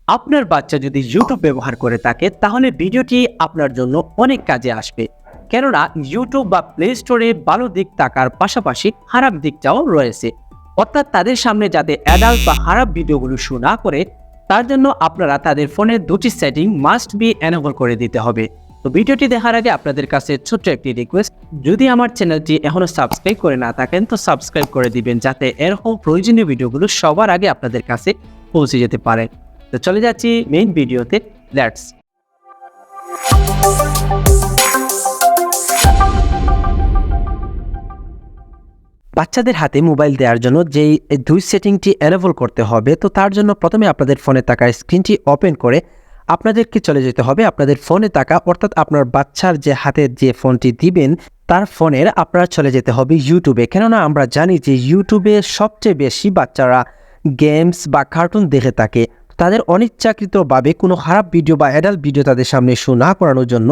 আপনার বাচ্চা যদি ইউটিউব ব্যবহার করে থাকে তাহলে ভিডিওটি আপনার জন্য অনেক কাজে আসবে, কেননা ইউটিউব বা প্লে স্টোরে ভালো দিক থাকার পাশাপাশি খারাপ দিকটাও রয়েছে। অর্থাৎ তাদের সামনে যাতে অ্যাডাল্ট বা খারাপ ভিডিওগুলো শো না করে, তার জন্য আপনারা তাদের ফোনের দুটি সেটিং মাস্ট বি এনেবল করে দিতে হবে। তো ভিডিওটি দেখার আগে আপনাদের কাছে ছোট্ট একটি রিকোয়েস্ট, যদি আমার চ্যানেলটি এখনও সাবস্ক্রাইব করে না থাকেন তো সাবস্ক্রাইব করে দিবেন, যাতে এরকম প্রয়োজনীয় ভিডিওগুলো সবার আগে আপনাদের কাছে পৌঁছে যেতে পারে। তো চলে যাচ্ছি মেইন ভিডিওতে। লেটস বাচ্চাদের হাতে মোবাইল দেওয়ার জন্য যেই দুই সেটিংটি এনেবল করতে হবে, তো তার জন্য প্রথমে আপনাদের ফোনে থাকা স্ক্রিনটি ওপেন করে আপনাদেরকে চলে যেতে হবে আপনাদের ফোনে থাকা, অর্থাৎ আপনার বাচ্চার যে হাতের যে ফোনটি দিবেন তার ফোনের আপনারা চলে যেতে হবে ইউটিউবে। কেননা আমরা জানি যে ইউটিউবে সবচেয়ে বেশি বাচ্চারা গেমস বা কার্টুন দেখে থাকে। তাদের অনিচ্ছাকৃতভাবে কোনো খারাপ ভিডিও বা অ্যাডাল্ট ভিডিও তাদের সামনে শো না করানোর জন্য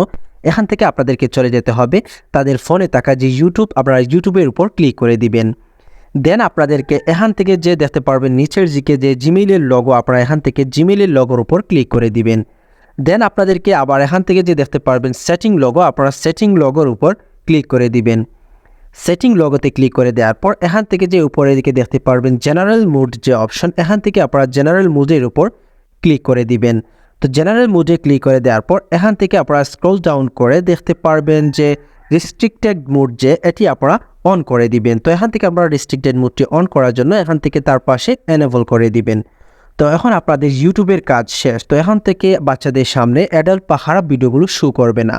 এখান থেকে আপনাদেরকে চলে যেতে হবে তাদের ফোনে থাকা যে ইউটিউব, আপনারা ইউটিউবের উপর ক্লিক করে দিবেন। দেন আপনাদেরকে এখান থেকে যে দেখতে পারবেন নিচের দিকে যে জিমেইলের লগো, আপনারা এখান থেকে জিমেইলের লগোর উপর ক্লিক করে দিবেন। দেন আপনাদেরকে আবার এখান থেকে যে দেখতে পারবেন সেটিং লগো, আপনারা সেটিং লগোর উপর ক্লিক করে দিবেন। সেটিং লগোতে ক্লিক করে দেওয়ার পর এখান থেকে যে উপরের দিকে দেখতে পারবেন জেনারেল মুড যে অপশন, এখান থেকে আপনারা জেনারেল মুডের উপর ক্লিক করে দিবেন। তো জেনারেল মুডে ক্লিক করে দেওয়ার পর এখান থেকে আপনারা স্ক্রল ডাউন করে দেখতে পারবেন যে রেস্ট্রিক্টেড মুড যে এটি আপনারা অন করে দিবেন। তো এখান থেকে আপনারা রেস্ট্রিক্টেড মুডটি অন করার জন্য এখান থেকে তার পাশে এনেবল করে দিবেন। তো এখন আপনাদের ইউটিউবের কাজ শেষ। তো এখান থেকে বাচ্চাদের সামনে অ্যাডাল্ট বা খারাপ ভিডিওগুলো শো করবে না।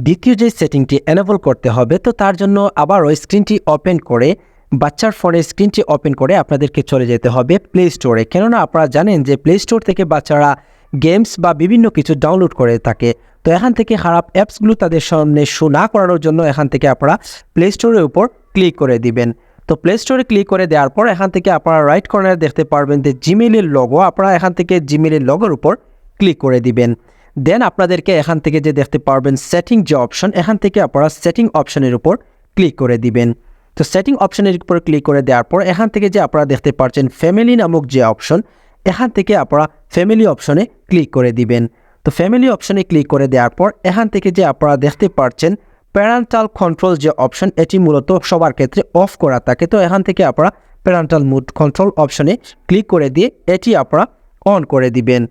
দ্বিতীয় যে সেটিংটি এনেবল করতে হবে, তো তার জন্য আবার ওই স্ক্রিনটি ওপেন করে বাচ্চার ফোনের স্ক্রিনটি ওপেন করে আপনাদেরকে চলে যেতে হবে প্লে স্টোরে। কেননা আপনারা জানেন যে প্লে স্টোর থেকে বাচ্চারা গেমস বা বিভিন্ন কিছু ডাউনলোড করে থাকে। তো এখান থেকে খারাপ অ্যাপসগুলো তাদের সামনে শো না করানোর জন্য এখান থেকে আপনারা প্লে স্টোরের উপর ক্লিক করে দিবেন। তো প্লে স্টোরে ক্লিক করে দেওয়ার পর এখান থেকে আপনারা রাইট কর্নারে দেখতে পারবেন যে জিমেইলের লগো, আপনারা এখান থেকে জিমেইলের লগোর উপর ক্লিক করে দিবেন। দেন আপনাদেরকে এখান থেকে যে দেখতে পারবেন সেটিং যে অপশন, এখান থেকে আপনারা সেটিং অপশনের উপর ক্লিক করে দিবেন। তো সেটিং অপশনের উপর ক্লিক করে দেওয়ার পর এখান থেকে যে আপনারা দেখতে পাচ্ছেন ফ্যামিলি নামক যে অপশন, এখান থেকে আপনারা ফ্যামিলি অপশনে ক্লিক করে দিবেন। তো ফ্যামিলি অপশনে ক্লিক করে দেওয়ার পর এখান থেকে যে আপনারা দেখতে পাচ্ছেন প্যারেন্টাল কন্ট্রোল যে অপশন, এটি মূলত সবার ক্ষেত্রে অফ করা থাকে। তো এখান থেকে আপনারা প্যারেন্টাল মুড কন্ট্রোল অপশনে ক্লিক করে দিয়ে এটি আপনারা অন করে দিবেন।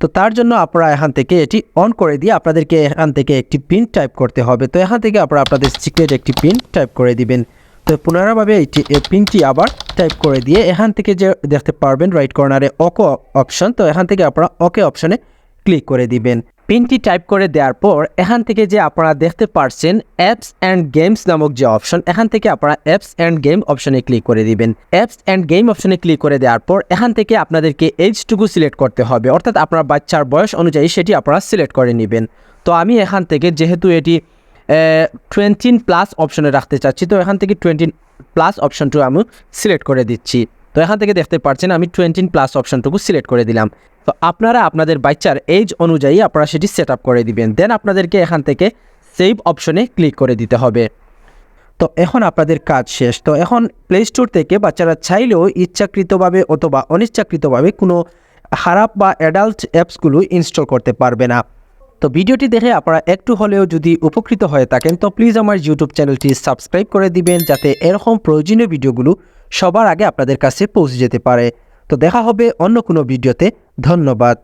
তো তার জন্য আপনারা এখান থেকে এটি অন করে দিয়ে আপনাদেরকে এখান থেকে একটি পিন টাইপ করতে হবে। তো এখান থেকে আপনারা আপনাদের সিক্রেট একটি পিন টাইপ করে দিবেন। তো পুনরায়ভাবে এই পিনটি আবার টাইপ করে দিয়ে এখান থেকে যে দেখতে পারবেন রাইট কর্নারে ওকে অপশন, তো এখান থেকে আপনারা ওকে অপশনে ক্লিক করে দিবেন। পিনটি টাইপ করে দেওয়ার পর এখান থেকে যে আপনারা দেখতে পারছেন অ্যাপস অ্যান্ড গেমস নামক যে অপশন, এখান থেকে আপনারা অ্যাপস অ্যান্ড গেম অপশনে ক্লিক করে দিবেন। অ্যাপস অ্যান্ড গেম অপশনে ক্লিক করে দেওয়ার পর এখান থেকে আপনাদেরকে এজটুকু সিলেক্ট করতে হবে, অর্থাৎ আপনার বাচ্চার বয়স অনুযায়ী সেটি আপনারা সিলেক্ট করে নেবেন। তো আমি এখান থেকে যেহেতু এটি 20+ অপশনে রাখতে চাচ্ছি, তো এখান থেকে 20+ অপশনটু আমি সিলেক্ট করে দিচ্ছি। তো এখান থেকে দেখতে পাচ্ছেন আমি 20+ অপশনটুকু সিলেক্ট করে দিলাম। তো আপনারা আপনাদের বাচ্চার এজ অনুযায়ী আপনারা সেটি সেট আপ করে দিবেন। দেন আপনাদেরকে এখান থেকে সেভ অপশনে ক্লিক করে দিতে হবে। তো এখন আপনাদের কাজ শেষ। তো এখন প্লে স্টোর থেকে বাচ্চারা চাইলেও ইচ্ছাকৃতভাবে অথবা অনিচ্ছাকৃতভাবে কোনো খারাপ বা অ্যাডাল্ট অ্যাপসগুলো ইনস্টল করতে পারবে না। তো ভিডিওটি দেখে আপনারা একটু হলেও যদি উপকৃত হয়ে থাকেন তো প্লিজ আমার ইউটিউব চ্যানেলটি সাবস্ক্রাইব করে দিবেন, যাতে এরকম প্রয়োজনীয় ভিডিওগুলো সবার আগে আপনাদের কাছে পৌঁছে যেতে পারে। তো দেখা হবে অন্য কোনো ভিডিওতে। ধন্যবাদ।